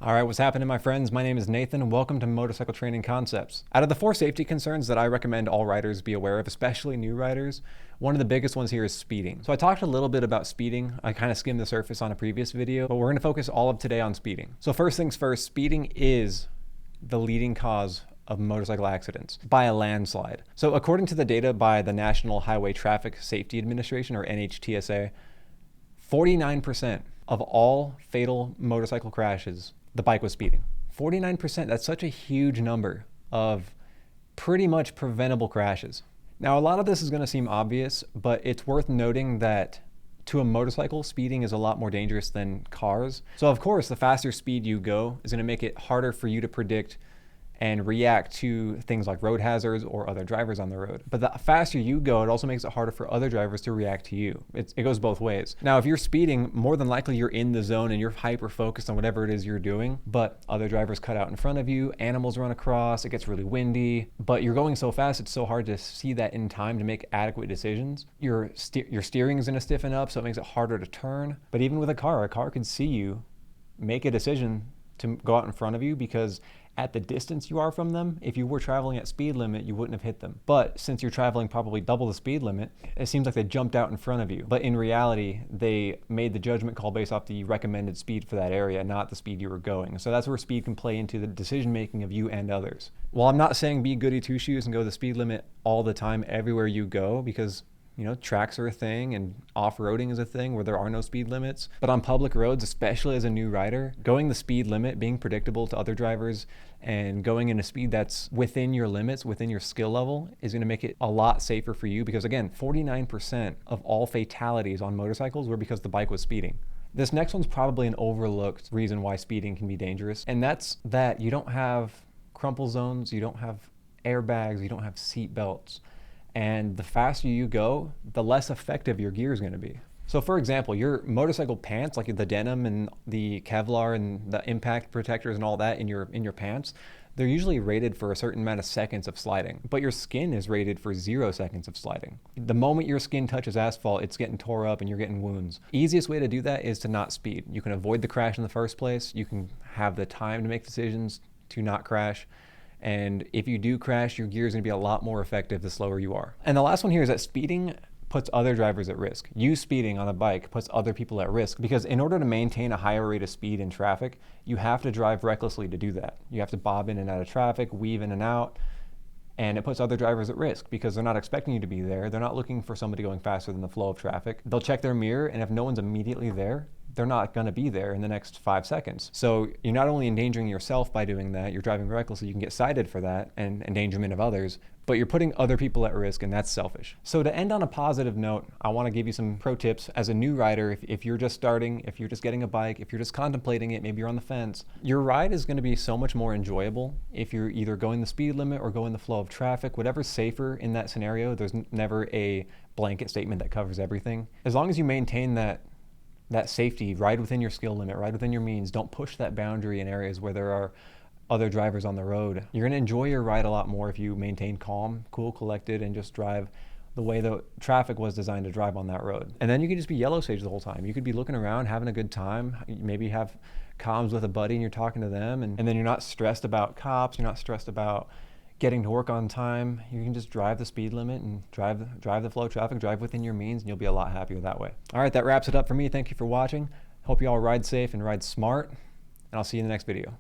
All right, what's happening, my friends? My name is Nathan, and welcome to Motorcycle Training Concepts. Out of the 4 safety concerns that I recommend all riders be aware of, especially new riders, one of the biggest ones here is speeding. So I talked a little bit about speeding. I kind of skimmed the surface on a previous video, but we're going to focus all of today on speeding. So first things first, speeding is the leading cause of motorcycle accidents by a landslide. So according to the data by the National Highway Traffic Safety Administration, or NHTSA, 49% of all fatal motorcycle crashes, the bike was speeding. 49%, that's such a huge number of pretty much preventable crashes. Now, a lot of this is going to seem obvious, but it's worth noting that to a motorcycle, speeding is a lot more dangerous than cars. So of course, the faster speed you go is going to make it harder for you to predict and react to things like road hazards or other drivers on the road. But the faster you go, it also makes it harder for other drivers to react to you. It goes both ways. Now, if you're speeding, more than likely you're in the zone and you're hyper focused on whatever it is you're doing, but other drivers cut out in front of you, animals run across, it gets really windy, but you're going so fast, it's so hard to see that in time to make adequate decisions. Your steering is gonna stiffen up, so it makes it harder to turn. But even with a car could see you make a decision to go out in front of you because at the distance you are from them, if you were traveling at speed limit, you wouldn't have hit them. But since you're traveling probably double the speed limit, it seems like they jumped out in front of you. But in reality, they made the judgment call based off the recommended speed for that area, not the speed you were going. So that's where speed can play into the decision-making of you and others. While I'm not saying be goody two-shoes and go the speed limit all the time everywhere you go, because tracks are a thing and off-roading is a thing where there are no speed limits. But on public roads, especially as a new rider, going the speed limit, being predictable to other drivers and going in a speed that's within your limits, within your skill level, is going to make it a lot safer for you because, again, 49% of all fatalities on motorcycles were because the bike was speeding. This next one's probably an overlooked reason why speeding can be dangerous, and that's that you don't have crumple zones, you don't have airbags, you don't have seat belts. And the faster you go, the less effective your gear is going to be. So for example, your motorcycle pants, like the denim and the Kevlar and the impact protectors and all that in your pants, they're usually rated for a certain amount of seconds of sliding, but your skin is rated for 0 seconds of sliding. The moment your skin touches asphalt, it's getting tore up and you're getting wounds. Easiest way to do that is to not speed. You can avoid the crash in the first place. You can have the time to make decisions to not crash. And if you do crash, your gear is going to be a lot more effective the slower you are. And the last one here is that speeding puts other drivers at risk. You speeding on a bike puts other people at risk because in order to maintain a higher rate of speed in traffic, you have to drive recklessly to do that. You have to bob in and out of traffic, weave in and out, and it puts other drivers at risk because they're not expecting you to be there. They're not looking for somebody going faster than the flow of traffic. They'll check their mirror, and if no one's immediately there, they're not going to be there in the next 5 seconds. So you're not only endangering yourself by doing that, you're driving recklessly, you can get cited for that and endangerment of others, but you're putting other people at risk, and that's selfish. So to end on a positive note, I want to give you some pro tips as a new rider. If you're just starting, if you're just getting a bike, if you're just contemplating it, maybe you're on the fence, your ride is going to be so much more enjoyable if you're either going the speed limit or going the flow of traffic. Whatever's safer in that scenario, there's never a blanket statement that covers everything. As long as you maintain that safety, ride within your skill limit, ride within your means, don't push that boundary in areas where there are other drivers on the road. You're going to enjoy your ride a lot more if you maintain calm, cool, collected, and just drive the way the traffic was designed to drive on that road. And then you can just be yellow stage the whole time. You could be looking around, having a good time, maybe have comms with a buddy and you're talking to them, and then you're not stressed about cops, you're not stressed about getting to work on time. You can just drive the speed limit and drive the flow of traffic, drive within your means, and you'll be a lot happier that way. All right, that wraps it up for me. Thank you for watching. Hope you all ride safe and ride smart, and I'll see you in the next video.